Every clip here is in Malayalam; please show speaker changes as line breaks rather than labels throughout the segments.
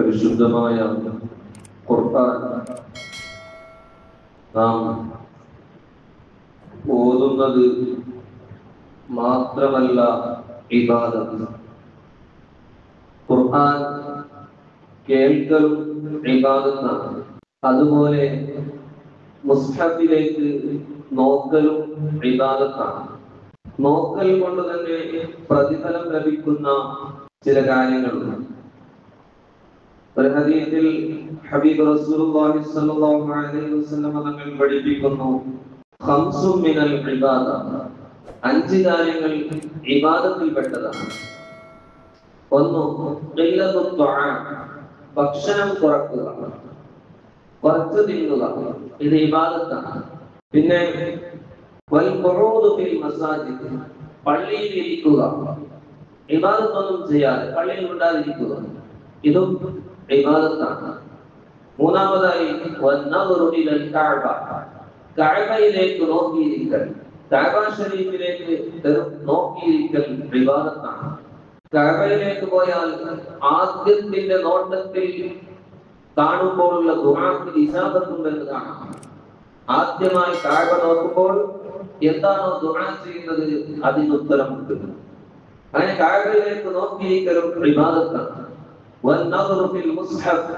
പരിശുദ്ധമായ ഖുർആൻ നാം ഓതുന്നത് മാത്രമല്ല ഇബാദത്ത്. ഖുർആൻ കേൾക്കലും ഇബാദത്താണ്. അതുപോലെ മുസ്ഹഫിലേക്ക് നോക്കലും ഇബാദത്താണ്. നോക്കൽ കൊണ്ട് തന്നെ പ്രതിഫലം ലഭിക്കുന്ന ചില കാര്യങ്ങളുണ്ട്. ഒരു ഹദീസിൽ ഹബീബ് റസൂലുള്ളാഹി സ്വല്ലല്ലാഹു അലൈഹി വസല്ലം തങ്ങൾ പഠിപ്പിക്കുന്നു, ഖംസു മിനൽ ഇബാദ, 5 കാര്യങ്ങൾ ഇബാദത്തിൽപ്പെട്ടതാണ്. ഒന്ന്, ഖില്ലത്തു ത്വആം, ഭക്ഷണം കുറക്കുക, കുറച്ച് തിന്നുക, ഇത് ഇബാദത്താണ്. പിന്നെ വൽ ഖുഊദു ഫിൽ മസാജിദ്, പള്ളിയിൽ ഇരിക്കുക, ഇബാദത്തൊന്നും ചെയ്യാതെ പള്ളിയിൽ ഉണ്ടാതിരിക്കുക, ഇതും ഇബാദത്താണ്. മൂന്നാമതായി വന്നദറു ഇലൽ കഅബ, കഅബയിലേക്ക് നോക്കിയിരിക്കൽ, കഅബ ശരീഫിലേക്ക് നോക്കിയിരിക്കൽ ഇബാദത്താണ്. കഅബയിലേക്ക് പോയാൽ ആദ്യത്തിന്റെ നോട്ടത്തിൽ കാണുമ്പോഴുള്ള ദുആക്ക് ഇജാബത്തുണ്ടെന്ന് കാണാം. ആദ്യമായി കഅബ നോക്കുമ്പോൾ എന്താണോ ദുആ ചെയ്യുന്നത് അതിന് ഉത്തരം കിട്ടുന്നു. അങ്ങനെ കഅബയിലേക്ക് നോക്കിയിരിക്കലും ഇബാദത്താണ്. വന്നദറു ഫിൽ മുസ്ഹഫ്,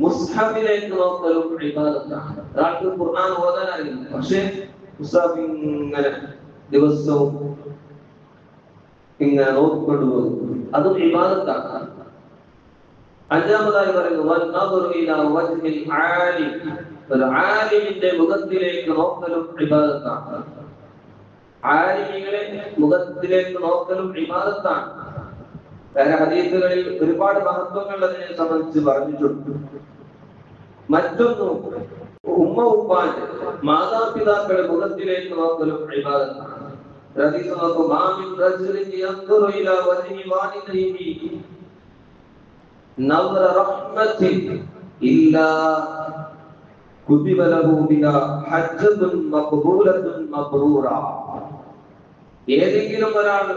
മുസ്ഹഫിലേക്ക് നോക്കലും ഇബാദത്താണ്. ഒരാൾക്ക് ഖുർആൻ ഓതാൻ അറിയില്ല, പക്ഷേ മുസ്ഹഫ് ഇങ്ങനെ ദിവസവും ഇങ്ങനെ നോക്കിക്കൊണ്ട് പോകും, അതും ഇബാദത്താണ്. അഞ്ചാമതായി പറയുന്നു വന്നദറു ഇലാ വജ്ഹിൽ ആലിം, ഒരു ആലിമിന്റെ മുഖത്തിലേക്ക് നോക്കലും ഇബാദത്താണ്. ആലിമികളെ മുഖത്തിലേക്ക് നോക്കലും ഇബാദത്താണ്. വേറെ ഹദീസുകളിൽ ഒരുപാട് മഹത്വങ്ങൾ അതിനെ സംബന്ധിച്ച് പറഞ്ഞിട്ടുണ്ട്. മറ്റൊന്ന് ഉമ്മ ഉപ്പാന്റെ മാതാപിതാക്കളുടെ മുഖത്തിലേക്ക് നോക്കലും ഇബാദത്താണ്. ഹദീസ് നോക്കൂ, മാ മിൻ റജുലിൻ യൻദുറു ഇലാ വജ്ഹി വാലിദൈഹി നദറ റഹ്മത്തിൻ ഇല്ലാ കുതിബ ലഹു ബിഹാ ഹജ്ജത്തുൻ മഖ്ബൂലത്തുൻ മബ്റൂറ. ഏതെങ്കിലും ഒരാൾ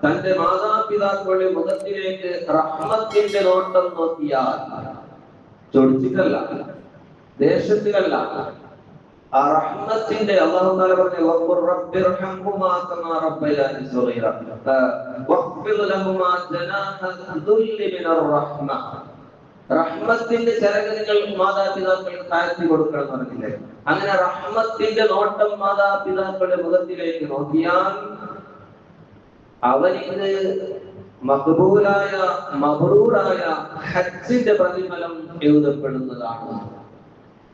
തന്റെ മാതാപിതാക്കളുടെ മുഖത്തിലേക്ക് റഹ്മത്തിന്റെ നോട്ടം നോക്കിയാൽ, ചൊടിച്ചിട്ടല്ല, ദേശത്തിലല്ല, ആ റഹ്മത്തിന്റെ, അല്ലാഹു തആല പറഞ്ഞു വഖുർ റബ്ബിർഹംഹുമാ കമാ റബ്ബയാനി സഗീറ വഖ്ഫിദ് ലഹുമാ ജനാഹ ദുല്ലി മിനർ റഹ്മ. റഹ്മത്തിന്റെ ചരകങ്ങൾ മാതാപിതാക്കൾക്ക് താഴ്ത്തി കൊടുക്കണം എന്ന് പറഞ്ഞില്ലേ? അങ്ങനെ റഹ്മത്തിന്റെ നോട്ടം മാതാപിതാക്കളുടെ മുഖത്തിലേക്ക് നോക്കിയാൽ അവനിക്ക് മഖ്ബൂലായ മബ്റൂറായ ഹജ്ജിന്റെ പ്രതിഫലം എഴുതപ്പെടുന്നതാണ്.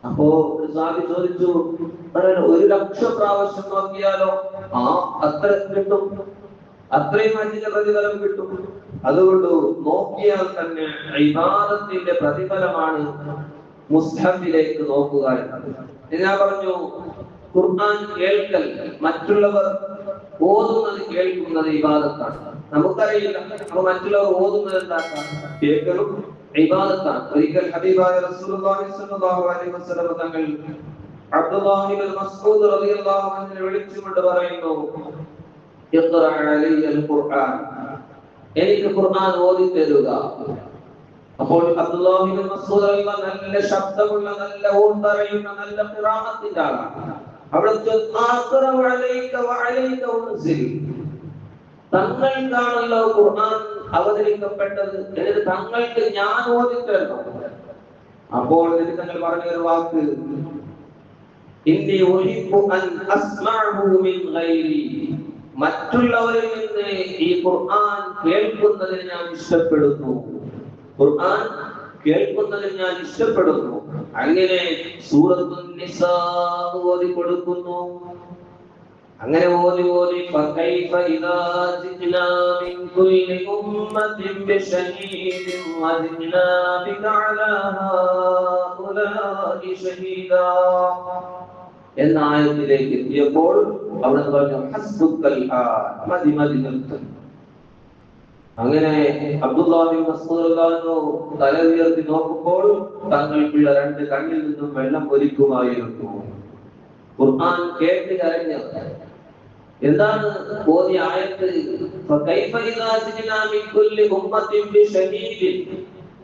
അപ്പോ സാബി ചോദിച്ചു, 1,00,000 പ്രാവശ്യം നോക്കിയാലോ? അത്ര കിട്ടും, അത്രയും ഹജ്ജിന്റെ പ്രതിഫലം കിട്ടും. അതുകൊണ്ട് നോക്കിയാൽ തന്നെ ഇബാദത്തിന്റെ പ്രതിഫലമാണ് മുസ്ഹഫിലേക്ക് നോക്കുക എന്നത്. ഞാൻ പറഞ്ഞു, ഖുർആൻ കേൾക്കൽ, മറ്റുള്ളവർ ഓതുന്നത് കേൾക്കുന്നത് ഇബാദത്താണ്. നമുക്കറിയില്ല, അപ്പൊ മറ്റുള്ളവർ ഓതുന്നത് എന്താക്കാണ്? കേൾക്കലും ഇബാദത്താണ്. ഒരിക്കൽ ഹബീബായ റസൂലുള്ളാഹി സ്വല്ലല്ലാഹു അലൈഹി വസല്ലം തങ്ങൾ അബ്ദുല്ലാഹി ഇബ്നു മസ്ഊദ് റളിയല്ലാഹു അൻഹു വിളിച്ചുകൊണ്ട് പറയുന്നു, ഇഖ്റ അലയ്യൽ ഖുർആൻ, എനിക്ക് ഖുർആൻ ഓതി തരുക. അപ്പോൾ അബ്ദുല്ലാഹി ഇബ്നു മസ്ഊദ് റളിയല്ലാഹു അൻഹു നല്ല ശബ്ദമുള്ള, നല്ല ഓതറിയുന്ന, നല്ല ഖിറാഅത്തിന്റെ ആളാണ്. അവിടെ തങ്ങൾക്കാണല്ലോ ഖുർആൻ അവതരിക്കപ്പെട്ടത്, എന്നിട്ട് തങ്ങൾക്ക് ഞാൻ ഓതി തരണം. അപ്പോൾ തങ്ങൾ പറഞ്ഞ ഒരു വാക്ക്, ഇന്നി ഉഹിബ്ബു അൻ അസ്മഅഹു മിൻ ഗൈരി, മറ്റുള്ളവരിൽ നിന്ന് ഈ ഖുർആൻ കേൾക്കുന്നതിന് ഞാൻ ഇഷ്ടപ്പെടുന്നു, ഖുർആൻ കേൾക്കുന്നതിന് ഞാൻ ഇഷ്ടപ്പെടുന്നു. അങ്ങനെ സൂറത്തുൻ നിസാ ഓതി കൊടുക്കുന്നു. അങ്ങനെ ഓതി ഓതി ഫകൈഫ ഇദാ ജിനാ മിൻ കുല്ലി ഉമ്മത്തിൻ ബിശഹീദിൻ വജിനാ ബിക അലാ ഹൗലാഇ ഷഹീദാ എന്ന ആയത്തിലേക്ക് എത്തിയപ്പോൾ അവിടെ പറഞ്ഞു ഹസ്ബുക്കൽ മതി മതി നിർത്തും. അങ്ങനെ അബ്ദുല്ലാഹി ഇബ്നു മസ്ഊദ് റളിയല്ലാഹു അൻഹു തല ഉയർത്തി നോക്കുമ്പോൾ തങ്ങൾക്കുള്ള 2 കണ്ണിൽ നിന്നും വെള്ളം ഒലിക്കുമായിരുന്നു. ഖുർആൻ കേട്ട് കരഞ്ഞു. എന്താണ് ഓതിയ ആയത്ത്? ഫകൈഫ ഇദാ ജിനാ മിൻ കുല്ലി ഉമ്മത്തിൻ ബിശഹീദിൻ,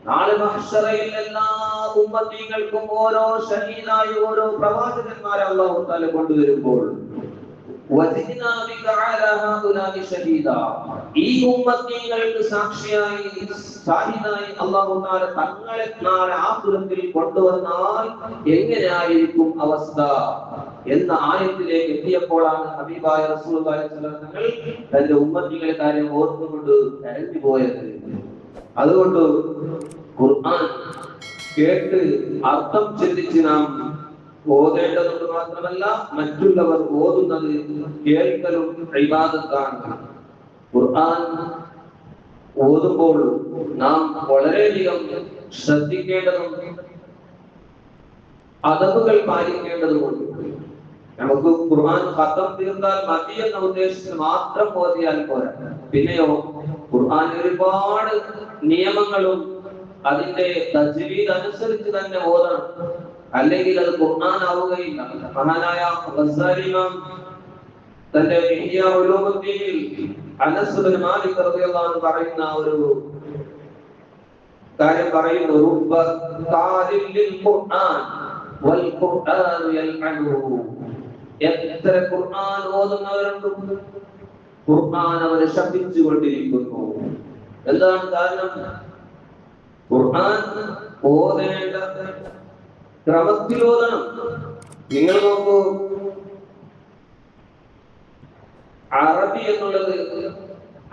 നാളെ മഹ്ശറയിൽ എല്ലാ ഉമ്മത്തികൾക്കും ഓരോ ഷഹീദായി ഓരോ പ്രവാചകന്മാരെ അല്ലാഹു തആല കൊണ്ടുവരുമ്പോൾ വജിദ്നാ ബിക അലാ ഹദുലാഹി ഷഹീദ, ഈ ഉമ്മത്തികൾക്ക് സാക്ഷിയായി ഷാഹിദായി അല്ലാഹു തആല തങ്ങളെ നാളെ ആഖിറത്തിൽ കൊണ്ടുവന്നാൽ എങ്ങനെയായിരിക്കും അവസ്ഥ എന്ന ആയത്തിലേക്ക് എത്തിയപ്പോഴാണ് ഹബീബായ റസൂലുള്ളാഹി സ്വല്ലല്ലാഹു അലൈഹി വസല്ലം തന്റെ ഉമ്മത്തികളെ കാര്യം ഓർത്തുകൊണ്ട് കരഞ്ഞു പോയത്. അതുകൊണ്ട് ഖുർആൻ കേട്ട് അർത്ഥം ചിന്തിച്ച് നാം ഓതേണ്ടതുകൊണ്ട് മാത്രമല്ല, മറ്റുള്ളവർ ഓതുന്നത് കേൾക്കലും ഇബാദത്താണ്. ഖുർആൻ ഓതുമ്പോൾ നാം വളരെയധികം ശ്രദ്ധിക്കേണ്ടതും അദബുകൾ പാലിക്കേണ്ടതുമുണ്ട്. നമുക്ക് ഖുർആൻ ഖത്തം തീർന്നാൽ മതി എന്ന ഉദ്ദേശത്തിൽ മാത്രം ഓതിയാൽ പോരാ. പിന്നെയോ ഖുർആൻ ഒരുപാട് നിയമങ്ങളും അതിന്റെ തജ്വീദ് അനുസരിച്ച് തന്നെ ഓതണം, അല്ലെങ്കിൽ അത് ഖുർആൻ ആവുകയില്ല. മഹാനായ ഗസ്സാലി ഇമാം തന്റെ ഇഹ്യാ ഉലൂമുദ്ദീനിൽ അനസ് ബിൻ മാലിക് റളിയല്ലാഹു അൻഹു പറയുന്ന ഒരു കാര്യം പറയുന്നു, റുബ്ബ ഖാലിൽ ലിൽ ഖുർആൻ വൽ ഖുർആൻ യൽഅനുഹു. എത്ര ഖുർആൻ ഓതുന്നവരുണ്ട്, ഖുർആൻ അവരെ ശപിച്ചു കൊണ്ടിരിക്കുന്നു. എന്താണ് കാരണം? ഖുർആൻ ഓതേണ്ട ക്രമത്തിൽ ഓതണം. നിങ്ങൾ നോക്കൂ, അറബി എന്നുള്ളത്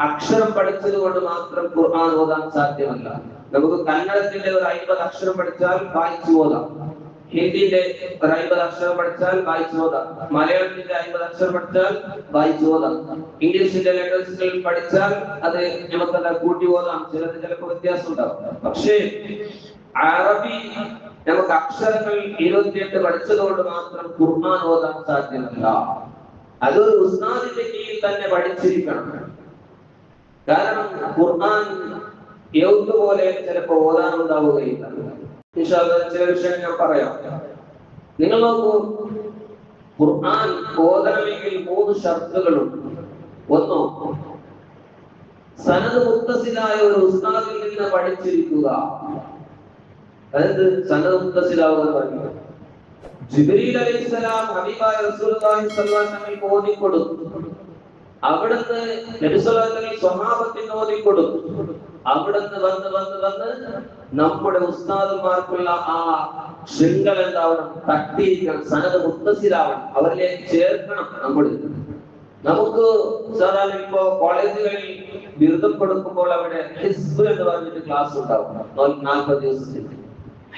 അക്ഷരം പഠിച്ചത് കൊണ്ട് മാത്രം ഖുർആൻ ഓതാൻ സാധ്യമല്ല. നമുക്ക് കന്നഡത്തിന്റെ ഒരു 50 അക്ഷരം പഠിച്ചാൽ വായിച്ചു ഓതാം, ഹിന്ദിന്റെ ഒരു 50 അക്ഷരം പഠിച്ചാൽ വായിച്ചു ഓതാം, മലയാളത്തിന്റെ 50 അക്ഷരം പഠിച്ചാൽ വായിച്ചു ഓതാം, ഇംഗ്ലീഷിന്റെ ലെറ്റേഴ്സുകൾ പഠിച്ചാൽ അത് നമുക്കത് കൂട്ടി ഓതാം. ചിലപ്പോൾ വ്യത്യാസം ഉണ്ടാവും. പക്ഷേ അറബി നമുക്ക് അക്ഷരങ്ങൾ 28 പഠിച്ചതുകൊണ്ട് മാത്രം ഖുർആൻ ഓതാൻ സാധ്യമല്ല. അതൊരു ഉസ്താദിന്റെ കീഴിൽ തന്നെ പഠിച്ചിരിക്കണം. കാരണം ഖുർആൻ പോലെ ചിലപ്പോൾ ഓതാനുണ്ടാവുകയില്ല. ഇൻഷാ അല്ലാഹ് ചില വിഷയം ഞാൻ പറയാം. നിങ്ങൾ നോക്കൂ, ഖുർആൻ ഓതണമെങ്കിൽ 3 ഷർത്തുകളുണ്ട്. ഒന്ന്, സനദ് മുത്തസിലായ ഒരു ഉസ്താദിൽ നിന്ന് പഠിച്ചിരിക്കുക. അതായത് സനദ് മുത്തസിലാവുക പറയുന്നത് ജിബ്രീൽ അലൈഹിസ്സലാം ഹബീബായ റസൂലുള്ളാഹി സ്വല്ലല്ലാഹു അലൈഹി വസല്ലം ഓതിക്കൊടുത്തു. അവിടുന്ന് നബി സ്വല്ലല്ലാഹു അലൈഹി വസല്ലം സ്വഹാബത്തിന് ഓതിക്കൊടുത്തു. അവിടുന്ന് വന്ന് നമ്മുടെ ഉസ്താദുമാർക്കുള്ള ആ ശൃംഖല എന്താവണം? തട്ടിയിരിക്കണം, സനദ് മുത്തസിലാവണം, അവരിലേക്ക് ചേർക്കണം. നമുക്ക് സാധാരണ ഇപ്പോ കോളേജുകളിൽ ബിരുദം കൊടുക്കുമ്പോൾ അവിടെ ഹിസ്ബ് എന്ന് പറഞ്ഞിട്ട് ക്ലാസ് ഉണ്ടാവും 40 ദിവസത്തിൽ.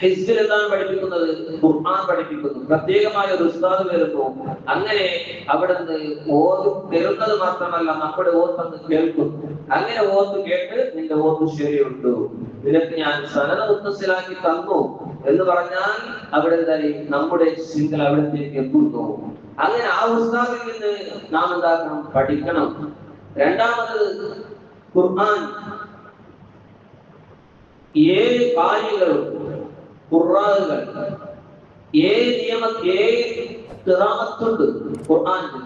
ഹിസ്ബിൽ എന്താണ് പഠിപ്പിക്കുന്നത്? ഖുർആൻ പഠിപ്പിക്കുന്നു. പ്രത്യേകമായ ഒരു ഉസ്താദ് വരുന്നു. അങ്ങനെ അവിടുന്ന് ഓത് തരുന്നത് മാത്രമല്ല, നമ്മുടെ ഓത്തൊന്ന് കേൾക്കുന്നു. അങ്ങനെ ഓത്ത് കേട്ട് നിന്റെ ഓത്ത് ശരിയുണ്ട്, നിനക്ക് ഞാൻ സനദ് മുത്തസിലാക്കി തന്നു എന്ന് പറഞ്ഞാൽ അവിടെ എന്തായി? നമ്മുടെ ശൃംഖല അവിടത്തേക്ക് എത്തുന്നു. അങ്ങനെ ആ ഉസ്താദിൽ നിന്ന് നാം എന്താക്കണം? പഠിക്കണം. രണ്ടാമത്, ഖുർആൻ 7 കാര്യങ്ങളും ഖുർആനുകൾ 7 ഖിറാഅത്തുണ്ട് ഖുർആനിൽ.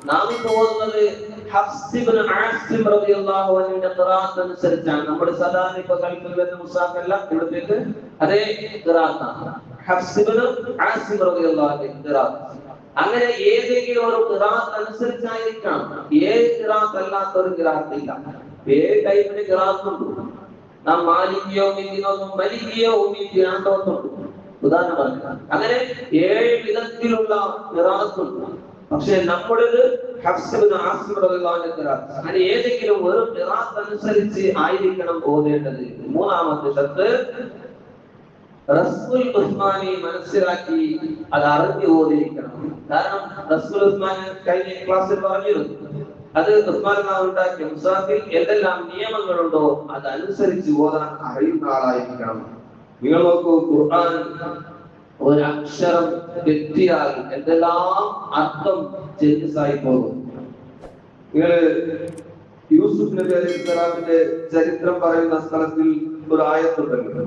നാം ഓതുന്നത് ഹഫ്സ് ഇബ്നു ആസിം റളിയല്ലാഹു അൻഹുവിന്റെ ഖിറാഅത്ത് അനുസരിച്ചാണ്. നമ്മുടെ സാധാരണ ഇപ്പോ കൽപ്പിൽ വരുന്ന മുസാഫല്ല ഇവിടത്തേക്ക് അതേ ഖിറാഅത്താണ്. ഹഫ്സ് ഇബ്നു ആസിം റളിയല്ലാഹു അൻഹു ഖിറാഅത്ത്. അങ്ങനെ ഏതെങ്കിലും ഒരു ഖിറാഅത്ത് അനുസരിച്ചായിരിക്കണം. 7 ഖിറാഅത്ത് അല്ലാത്ത ഒരു ഖിറാഅത്ത് ഇല്ല. 7 ടൈപ്പിന് ഖിറാഅത്തുണ്ട്. നാം മാലിക്കിയോ മിന്നിനൊന്നും മലിക്കിയോ ഉമ്മിത്തിനാണ്ടോത്തും ഉദാഹരണം പറഞ്ഞു. അങ്ങനെ 7 വിധത്തിലുള്ള ഖിറാഅത്തുണ്ട്. പക്ഷെ നമ്മുടേത് ഹഫ്സ് ഇബ്നു ആസിം റളിയല്ലാഹു അൻഹു ഖിറാഅത്ത്. അങ്ങനെ ഏതെങ്കിലും ഒരു ഖിറാഅത്ത് അനുസരിച്ച് ആയിരിക്കണം ഓതേണ്ടത്. മൂന്നാമത്തെ ഷർത്ത്, റസ്മുൽ ഉസ്മാനി മനസ്സിലാക്കി അത് അറിഞ്ഞ് ഓതിയിരിക്കണം. കാരണം റസ്മുൽ ഉസ്മാനി കഴിഞ്ഞ ക്ലാസ്സിൽ പറഞ്ഞിരുന്നു, അത് ഉസ്മാൻ ഉണ്ടാക്കിയ മുസാഫിൽ എന്തെല്ലാം നിയമങ്ങളുണ്ടോ അതനുസരിച്ച് ഓതാൻ അറിയുന്ന ആളായിരിക്കണം. നിങ്ങൾ നോക്കൂ, ഖുർആൻ ഒരു അക്ഷരം തെറ്റിയാൽ എന്തെല്ലാം അർത്ഥം ചേഞ്ചസായി പോകും. നിങ്ങൾ യൂസുഫ് നബി അലൈഹിസ്സലാമിന്റെ ചരിത്രം പറയുന്ന സ്ഥലത്തിൽ ഒരു ആയത്തുണ്ടല്ലോ,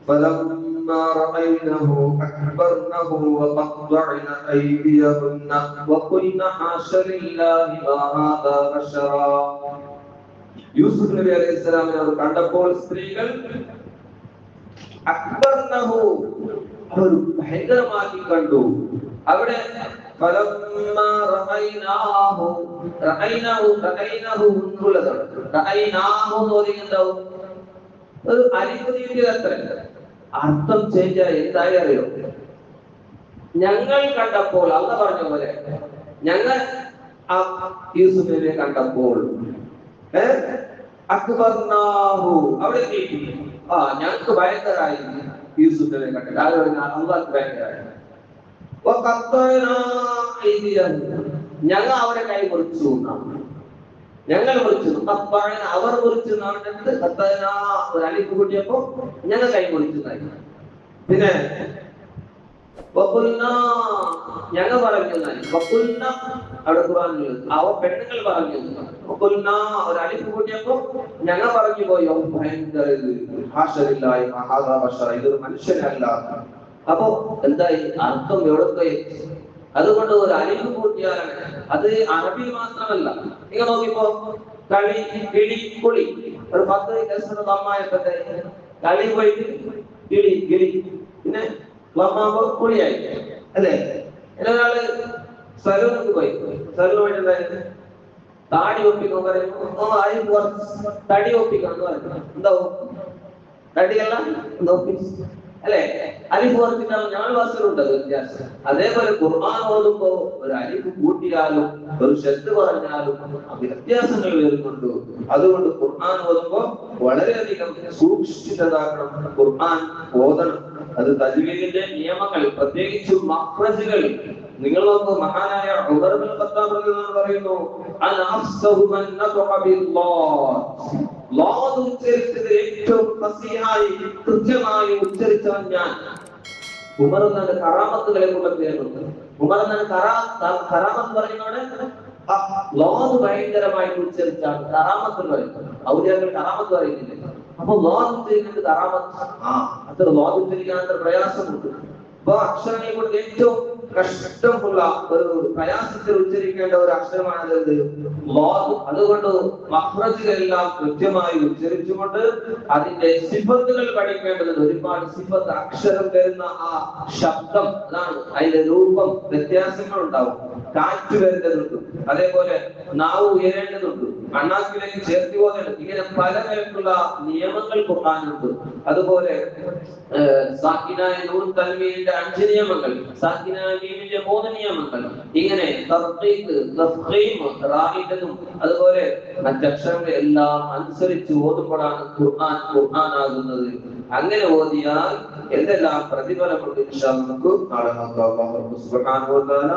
فلما رأينه أكبرنه وقطعن أيديهن وقلن حاش لله ما هذا بشرا. യൂസുഫ് നബി അലൈഹിസ്സലാമിനെ അവർ കണ്ടപ്പോൾ സ്ത്രീകൾ അക്ബർനഹു അവർ ഭയങ്കരമാക്കി കണ്ടു. അവിടെ ഫലമ്മാ റഅയ്നാഹു റഅയ്നാഹു റഅയ്നാഹു എന്നുള്ളതാണ്. റഅയ്നാഹു എന്ന് പറയുന്നുണ്ടാവും ഒരു അരികുതിയുടെ അത്ര അർത്ഥം ചേഞ്ച് ആയി. എന്തായി അറിയോ? ഞങ്ങൾ കണ്ടപ്പോൾ, അള്ളാഹ് പറഞ്ഞ പോലെ ഞങ്ങൾ യൂസുഫിനെ കണ്ടപ്പോൾ അക്ബർനാഹു അവിടെ ഞങ്ങൾക്ക് ഭയങ്കരായി യൂസുഫിനെ കണ്ടത്. അള്ളാഹ് ഭയങ്കരായി. ഞങ്ങൾ അവരെ കൈ മുറിച്ചു, ഞങ്ങൾ മുറിച്ചു. അവർ മുറിച്ചു ഒരു അലിപ്പ് കൂട്ടിയപ്പോ ഞങ്ങൾ കൈ മുറിച്ചു. പിന്നെ ഞങ്ങൾ പറഞ്ഞു അവിടെ ഖുർആനിൽ അവ പെണ്ണുങ്ങൾ പറഞ്ഞു ഒരു അലിപ്പ് കൂട്ടിയപ്പോ ഞങ്ങൾ പറഞ്ഞു പോയി ഭയങ്കര ഇതൊരു മനുഷ്യനല്ല. അപ്പൊ എന്തായി അർത്ഥം എവിടെ? അതുകൊണ്ട് ഒരു അലിപ്പ് കൂട്ടിയാലാണ്. അത് അറബി മാത്രമല്ല. നിങ്ങൾ നോക്കിപ്പോ കളി, കിളി, കുളി ഒരു 10 ദമ്മായപ്പോഴത്തെ കളി പോയിട്ട് കിളി കിളി പിന്നെ വമ്മാകുമ്പോ കുളിയായി അല്ലേ? ഒരാള് സലൂണിക്ക് പോയി, സലൂൺ പോയിട്ടുണ്ടായിരുന്നു താടി ഒപ്പിക്കാൻ പറയുമ്പോ തടി ഒപ്പിക്കണം എന്താവും? തടിയല്ല അല്ലെ? അലിഫ് വർത്തിട്ടാണ് ഞങ്ങൾ വാസലുണ്ടത് വ്യത്യാസം. അതേപോലെ ഖുർആൻ ഓതുമ്പോ ഒരു അലിഫ് കൂട്ടിയാലും ഒരു ശബ്ദ പറഞ്ഞാലും വ്യത്യാസങ്ങൾ വരുന്നുണ്ട്. അതുകൊണ്ട് ഖുർആൻ ഓതുമ്പോ വളരെയധികം സൂക്ഷിച്ചതാക്കണം. ഖുർആൻ ഓതണം. അത് തജ്വീദിന്റെ നിയമങ്ങൾ, പ്രത്യേകിച്ച് മഖ്റജുകൾ. നിങ്ങൾ നോക്കൂ, മഹാനായ ഉമർ ഇബ്നു ഖത്താബ് റളിയല്ലാഹു പറയുന്നു, അന അഫ്സഹു മൻ നതഖ ബില്ലാഹ്, ലാദ് ഉച്ചരിച്ചത് ഏറ്റവും ഫസീഹായി കൃത്യമായി ഉച്ചരിച്ചവൻ ഞാൻ. ഉമർ എന്നാണ് കറാമത്തുകളെ കൊണ്ടുവരുന്നത്. ഉമർ എന്നാണ് കറാമത്ത് പറയുന്നവിടെ ലാദ് ഭയങ്കരമായിട്ട് ഉച്ചരിച്ചാണ് കറാമത്ത് പറയുന്നത്. ഔലിയാക്കൾ കറാമത്ത് പറയുന്നില്ല. അപ്പൊ ലാദ് ഉച്ചരിക്കുന്നത് കറാമത്ത്. അത്ര ലാദ് ഉച്ചരിക്കാൻ അത്ര പ്രയാസമുണ്ട്. അപ്പൊ അക്ഷരങ്ങളെ കൊണ്ട് ഏറ്റവും കഷ്ടമുള്ള ഒരു പ്രയാസത്തിൽ ഉച്ചരിക്കേണ്ട ഒരു അക്ഷരമാണ് ലാദ്. അതുകൊണ്ട് മഖ്റജുകളെല്ലാം കൃത്യമായി ഉച്ചരിച്ചുകൊണ്ട് അതിന്റെ സിഫത്തുകൾ പഠിക്കേണ്ടതുണ്ട്. ഒരുപാട് സിഫത്ത് അക്ഷരം വരുന്ന ആ ശബ്ദം, അതാണ് അതിന്റെ രൂപം, വ്യത്യാസങ്ങൾ ഉണ്ടാവും. കാറ്റ് വരുന്നതുണ്ട്, അതേപോലെ നാവ് ഉയരേണ്ടതുണ്ട്, അണ്ണാക്കിലേക്ക് ചേർത്തി പോകുന്നുണ്ട്. ഇങ്ങനെ പലതരത്തിലുള്ള നിയമങ്ങൾ ഖുർആനിലുണ്ട്. അതുപോലെ സാക്കിനായ നൂൻ തൻവീനിന്റെ 5 നിയമങ്ങൾ, സാക്കിനായ മീമിന്റെ 3 നിയമങ്ങൾ, ഇങ്ങനെ തർഖീഖ്, തഫ്ഖീം, റാഇദതും അതുപോലെ മറ്റക്ഷരങ്ങൾ എല്ലാം അനുസരിച്ച് ഓതുമ്പോഴാണ് ഖുർആൻ ആകുന്നത്. അങ്ങനെ ഓതിയാൽ എന്തെല്ലാം പ്രതിഫലമുണ്ട് ഇൻഷാ അല്ലാഹ് നമുക്ക് നാളെ നോക്കാം. അല്ലാഹു സുബ്ഹാനഹു വ തആല